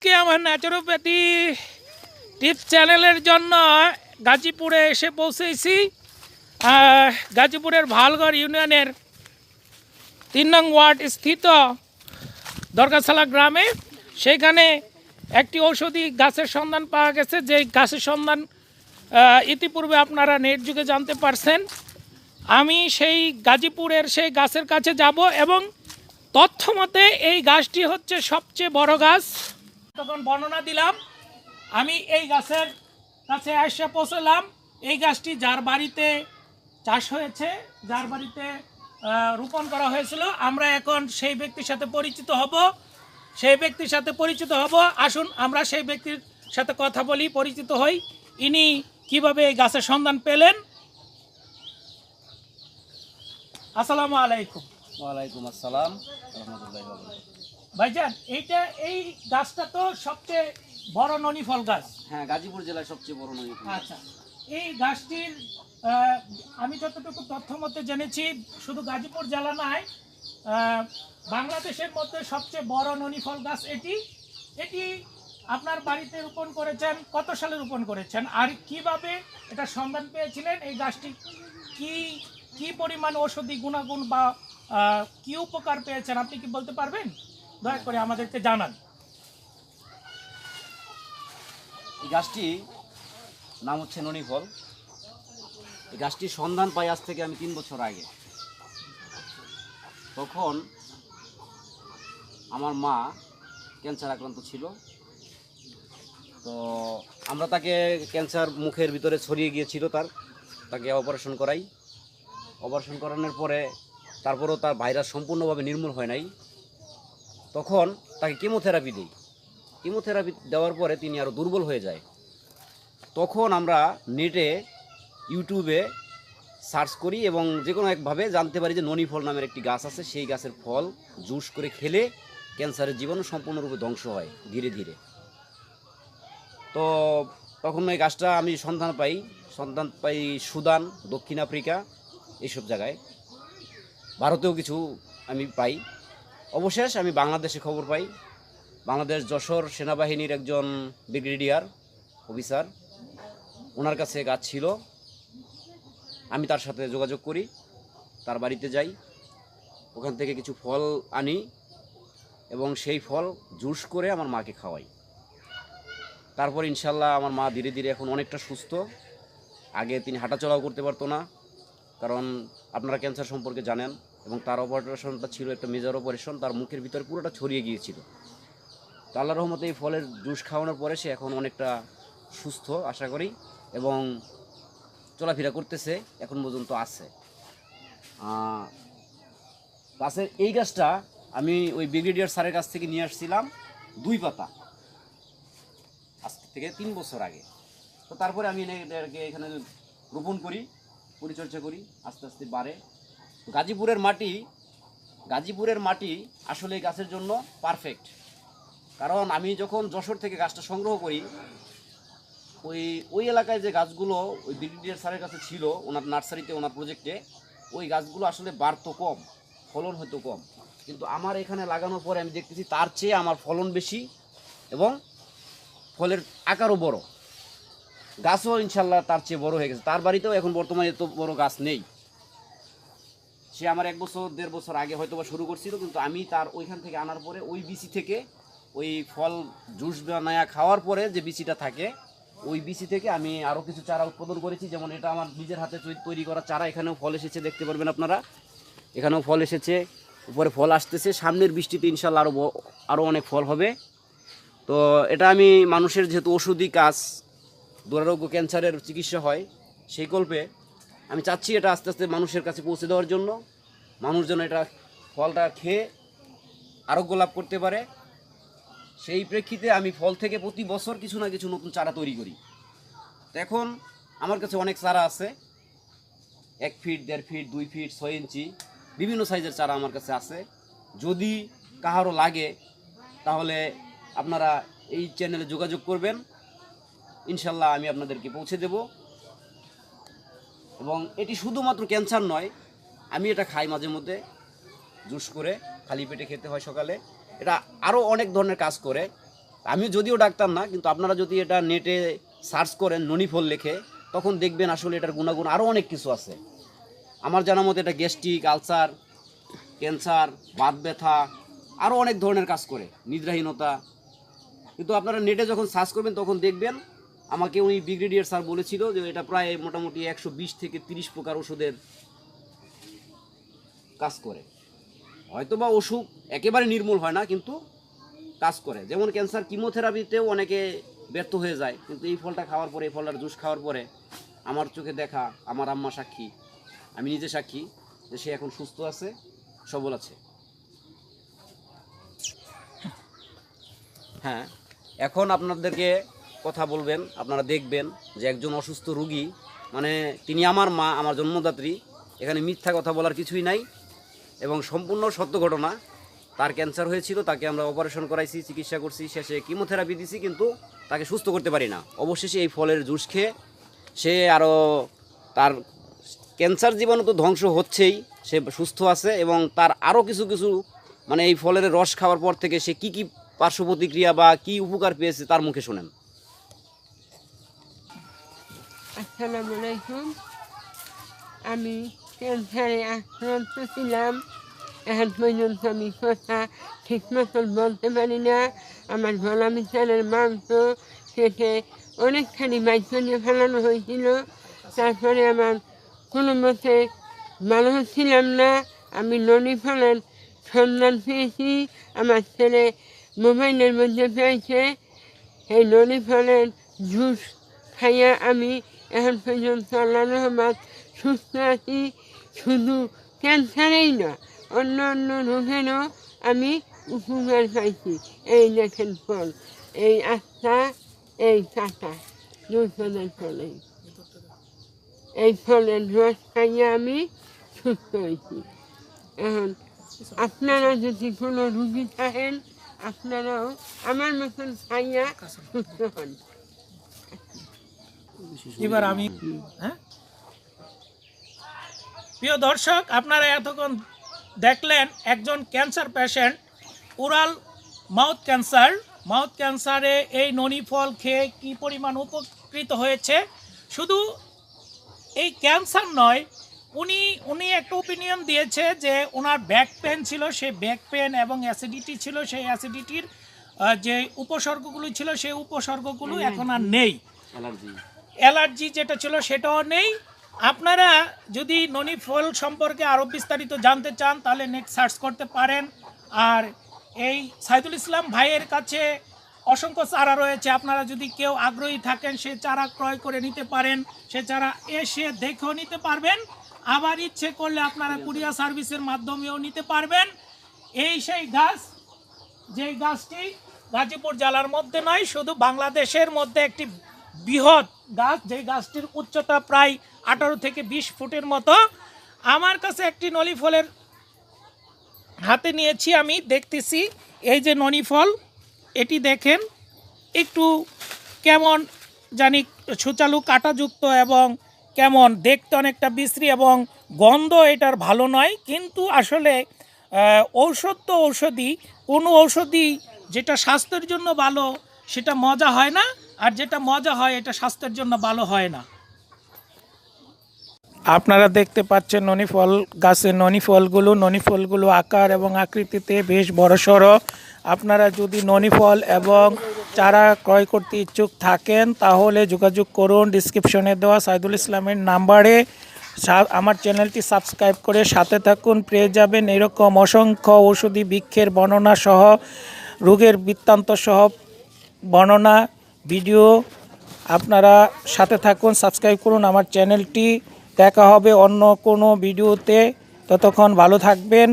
আজকে আমার naturopathy tips চ্যানেলের জন্য গাজীপুরে এসে পৌঁছেছি। গাজীপুরের ভালগড় ইউনিয়নের 3 নং ওয়ার্ড স্থিত দরগাছালা গ্রামে। সেখানে একটি ঔষধি গাছের সন্ধান পাওয়া গেছে, যে গাছের সন্ধান ইতিপূর্বে আপনারা নেট যুগে জানতে পারছেন। আমি সেই গাজীপুরের সেই গাছের কাছে যাব এবং তথ্য মতে এই গাছটি হচ্ছে সবচেয়ে বড় গাছ। তখন বর্ণনা দিলাম, আমি এই গাছের কাছে এসে পৌঁছলাম। এই গাছটি যার বাড়িতে চাষ হয়েছে, যার বাড়িতে রোপণ করা হয়েছিল, আমরা এখন সেই ব্যক্তির সাথে পরিচিত হব। আসুন আমরা সেই ব্যক্তির সাথে কথা বলি, পরিচিত হই। ইনি কিভাবে এই গাছের সন্ধান পেলেন। আসসালামু আলাইকুম। ওয়ালাইকুম আসসালাম রাহমাতুল্লাহি ওয়া বারাকাতুহু। ভাইজান, এই গাছটা তো সবচেয়ে বড় ননি ফল গাছ। হ্যাঁ, গাজীপুর জেলার সবচেয়ে বড় নদী। আচ্ছা, এই গাছটির আমি যতটুকু তথ্য মতে জেনেছি, শুধু গাজীপুর জেলা নয়, বাংলাদেশের মধ্যে সবচেয়ে বড় ননি ফল গাছ এটি আপনার বাড়িতে রোপণ করেছেন। কত সালে রোপণ করেছেন আর কিভাবে এটা সন্ধান পেয়েছিলেন? এই গাছটি কি পরিমাণ ঔষধি গুণাগুণ বা কি উপকার পেয়েছেন আপনি কি বলতে পারবেন? দয়া করে আমাদেরকে জানান। এই গাছটি নাম হচ্ছে ননি ফল। এই গাছটির সন্ধান পাই আজ থেকে আমি 3 বছর আগে। তখন আমার মা ক্যান্সার আক্রান্ত ছিল। তো আমরা তাকে ক্যান্সার মুখের ভিতরে ছড়িয়ে গিয়েছিল, তাকে অপারেশন করাই। অপারেশন করানোর পরে তারপরেও তার ভাইরাস সম্পূর্ণভাবে নির্মূল হয় নাই। তখন তাকে কেমোথেরাপি দিই। কেমোথেরাপি দেওয়ার পরে তিনি আরও দুর্বল হয়ে যায়। তখন আমরা নেটে ইউটিউবে সার্চ করি এবং যে কোনো একভাবে জানতে পারি যে ননি ফল নামের একটি গাছ আছে। সেই গাছের ফল জুস করে খেলে ক্যান্সারের জীবাণু সম্পূর্ণরূপে ধ্বংস হয় ধীরে ধীরে। তো তখন ওই গাছটা আমি সন্ধান পাই সুদান, দক্ষিণ আফ্রিকা, এইসব জায়গায়। ভারতেও কিছু আমি পাই। অবশেষ আমি বাংলাদেশে খবর পাই। বাংলাদেশ যশোর সেনাবাহিনীর একজন ব্রিগেডিয়ার অফিসার, ওনার কাছে গাছ ছিল। আমি তার সাথে যোগাযোগ করি, তার বাড়িতে যাই, ওখান থেকে কিছু ফল আনি এবং সেই ফল জুস করে আমার মাকে খাওয়াই। তারপর ইনশাল্লাহ আমার মা ধীরে ধীরে এখন অনেকটা সুস্থ। আগে তিনি হাঁটাচলাও করতে পারতো না, কারণ আপনারা ক্যান্সার সম্পর্কে জানেন, এবং তার অপারেশনটা ছিল একটা মেজর অপারেশন। তার মুখের ভিতরে পুরোটা ছড়িয়ে গিয়েছিল। তো আল্লাহর রহমতে এই ফলের জুস খাওয়ানোর পরে সে এখন অনেকটা সুস্থ আশা করি, এবং চলাফেরা করতেছে, এখন পর্যন্ত আছে। গাছের এই গাছটা আমি ওই ব্রিগেডিয়ার স্যারের কাছ থেকে নিয়ে আসছিলাম 2 পাতা, আজ থেকে 3 বছর আগে। তো তারপরে আমি এটাকে এখানে রোপণ করি, পরিচর্যা করি, আস্তে আস্তে বাড়ে। গাজীপুরের মাটি আসলে এই গাছের জন্য পারফেক্ট। কারণ আমি যখন যশোর থেকে গাছটা সংগ্রহ করি, ওই এলাকায় যে গাছগুলো ওই ব্রিগেডিয়ার স্যারের কাছে ছিল, ওনার নার্সারিতে, ওনার প্রজেক্টে, ওই গাছগুলো আসলে বাড়তো কম, ফলন হয়তো কম। কিন্তু আমার এখানে লাগানোর পরে আমি দেখতেছি তার চেয়ে আমার ফলন বেশি এবং ফলের আকারও বড়। গাছও ইনশাল্লাহ তার চেয়ে বড় হয়ে গেছে। তার বাড়িতেও এখন বর্তমানে এত বড় গাছ নেই। সে আমার 1 বছর 1.5 বছর আগে হয়তো বা শুরু করছিল, কিন্তু আমি তার ওইখান থেকে আনার পরে ওই বিচি থেকে, ওই ফল জুস বানায়া খাওয়ার পরে যে বিচিটা থাকে, ওই বিচি থেকে আমি আরও কিছু চারা উৎপাদন করেছি। যেমন এটা আমার নিজের হাতে তৈরি করা চারা। এখানেও ফল এসেছে, দেখতে পারবেন আপনারা, এখানেও ফল এসেছে, উপরে ফল আসতেছে। সামনের বৃষ্টিতে ইনশাল্লাহ আরও অনেক ফল হবে। তো এটা আমি মানুষের, যেহেতু ওষুধি কাজ, দুরারোগ্য ক্যান্সারের চিকিৎসা হয়, সেই কল্পে আমি চাচ্ছি এটা আস্তে আস্তে মানুষের কাছে পৌঁছে দেওয়ার জন্য। মানুষ যেন এটা ফলটা খেয়ে আরোগ্য লাভ করতে পারে, সেই প্রেক্ষিতে আমি ফল থেকে প্রতি বছর কিছু না কিছু নতুন চারা তৈরি করি। তো এখন আমার কাছে অনেক চারা আছে, 1 ফিট, 1.5 ফিট, 2 ফিট, 6 ইঞ্চি, বিভিন্ন সাইজের চারা আমার কাছে আছে। যদি কাহারও লাগে তাহলে আপনারা এই চ্যানেলে যোগাযোগ করবেন, ইনশাল্লাহ আমি আপনাদেরকে পৌঁছে দেব। এবং এটি শুধুমাত্র ক্যান্সার নয়, আমি এটা খাই মাঝে মধ্যে জুস করে, খালি পেটে খেতে হয় সকালে। এটা আরও অনেক ধরনের কাজ করে। আমি যদিও ডাক্তার না, কিন্তু আপনারা যদি এটা নেটে সার্চ করেন ননি ফল লেখে, তখন দেখবেন আসলে এটার গুণাগুণ আরও অনেক কিছু আছে। আমার জানা মতে এটা গ্যাস্ট্রিক, আলসার, ক্যান্সার, বাত ব্যথা, আরও অনেক ধরনের কাজ করে, নিদ্রাহীনতা। কিন্তু আপনারা নেটে যখন সার্চ করবেন তখন দেখবেন, আমাকে উনি ব্রিগেডিয়ার স্যার বলেছিল যে এটা প্রায় মোটামুটি 120 থেকে 30 প্রকার ওষুধের কাজ করে। হয়তো বা অসুখ একেবারে নির্মূল হয় না, কিন্তু কাজ করে। যেমন ক্যান্সার কিমোথেরাপিতেও অনেকে ব্যর্থ হয়ে যায়, কিন্তু এই ফলটা খাওয়ার পরে, এই ফলটার জুস খাওয়ার পরে আমার চোখে দেখা, আমার আম্মা সাক্ষী, আমি নিজে সাক্ষী যে সে এখন সুস্থ আছে, সবল আছে। হ্যাঁ, এখন আপনাদেরকে কথা বলবেন, আপনারা দেখবেন যে একজন অসুস্থ রুগী, মানে তিনি আমার মা, আমার জন্মদাত্রী, এখানে মিথ্যা কথা বলার কিছুই নাই এবং সম্পূর্ণ সত্য ঘটনা। তার ক্যান্সার হয়েছিল, তাকে আমরা অপারেশন করাইছি, চিকিৎসা করছি, শেষে কিমোথেরাপি দিছি, কিন্তু তাকে সুস্থ করতে পারি না। অবশেষে এই ফলের জুস খেয়ে সে আরও, তার ক্যান্সার জীবাণু তো ধ্বংস হচ্ছেই, সে সুস্থ আছে এবং তার আরও কিছু কিছু, মানে এই ফলের রস খাওয়ার পর থেকে সে কি কি পার্শ্ব প্রতিক্রিয়া বা কি উপকার পেয়েছে তার মুখে শোনেন। আসসালামু আলাইকুম। আমি ক্যান্সারে আক্রান্ত ছিলাম। এখন পর্যন্ত আমি কথা ঠিক মতন বলতে পারি না। আমার গলা মিশালের মাংস কেটে অনেকখানি বাইরে নিয়ে ফেলানো হয়েছিল। তারপরে আমার কোনো মতে ভালো হচ্ছিলাম না। আমি ননি ফলের সন্ধান পেয়েছি, আমার ছেলে মোবাইলের মধ্যে পেয়েছে। এই ননি ফলের জুস খাইয়া আমি এখন পর্যন্ত আল্লাহর রহমত সুস্থ আছি। শুধু ক্যান্সারেই না, অন্য অন্য রোগেরও আমি উপকার পাইছি। এই দেখেন ফল, এই আস্থা, এই কাটা, দুই ফলের ফলে এই ফলের রস খাইয়া আমি সুস্থ হয়েছি। এখন আপনারা যদি কোনো রুগী থাকেন, আপনারাও আমার মতন খাইয়া সুস্থ হন। এবার আমি প্রিয় দর্শক, আপনারা এতক্ষণ দেখলেন একজন ক্যান্সার পেশেন্ট, ওরাল মাউথ ক্যান্সারে এই ননি ফল খেয়ে কী পরিমাণ উপকৃত হয়েছে। শুধু এই ক্যান্সার নয়, উনি একটা ওপিনিয়ন দিয়েছে যে ওনার ব্যাক পেন ছিল, সেই ব্যাক পেন এবং অ্যাসিডিটি ছিল, সেই অ্যাসিডিটির যে উপসর্গগুলো ছিল সেই উপসর্গগুলো এখন আর নেই। অ্যালার্জি যেটা ছিল সেটাও নেই। আপনারা যদি ননি ফল সম্পর্কে আরও বিস্তারিত জানতে চান তাহলে নেট সার্চ করতে পারেন। আর এই সাইদুল ইসলাম ভাইয়ের কাছে অসংখ্য চারা রয়েছে, আপনারা যদি কেউ আগ্রহী থাকেন সে চারা ক্রয় করে নিতে পারেন, সে চারা এসে দেখেও নিতে পারবেন, আবার ইচ্ছে করলে আপনারা কুরিয়ার সার্ভিসের মাধ্যমেও নিতে পারবেন। এই সেই গাছ, যেই গাছটি গাজীপুর জেলার মধ্যে নয়, শুধু বাংলাদেশের মধ্যে একটি বৃহৎ গাছ, যেই গাছটির উচ্চতা প্রায় 18 থেকে 20 ফুটের মতো। আমার কাছে একটি ননি ফলের হাতে নিয়েছি, আমি দেখতেছি এই যে ননি ফল, এটি দেখেন একটু কেমন জানি সুচালু কাঁটাযুক্ত এবং কেমন দেখতে অনেকটা বিশ্রী এবং গন্ধ এটার ভালো নয়। কিন্তু আসলে ঔষধ তো ঔষধি, কোনো ঔষধি যেটা স্বাস্থ্যের জন্য ভালো সেটা মজা হয় না, আর যেটা মজা হয় এটা স্বাস্থ্যের জন্য ভালো হয় না। আপনারা দেখতে পাচ্ছেন ননি ফল গাছের ননি ফলগুলো আকার এবং আকৃতিতে বেশ বড়সড়। আপনারা যদি ননি ফল এবং চারা ক্রয় করতে ইচ্ছুক থাকেন তাহলে যোগাযোগ করুন ডিসক্রিপশনে দেওয়া সাইদুল ইসলামের নাম্বারে। আমার চ্যানেলটি সাবস্ক্রাইব করে সাথে থাকুন, পেয়ে যাবেন এরকম অসংখ্য ঔষধি বৃক্ষের বর্ণনা সহ, রোগের বৃত্তান্ত সহ বর্ণনা ভিডিও। আপনারা সাথে থাকুন, সাবস্ক্রাইব করুন আমার চ্যানেলটি। দেখা হবে অন্য কোনো ভিডিওতে, ততক্ষণ ভালো থাকবেন।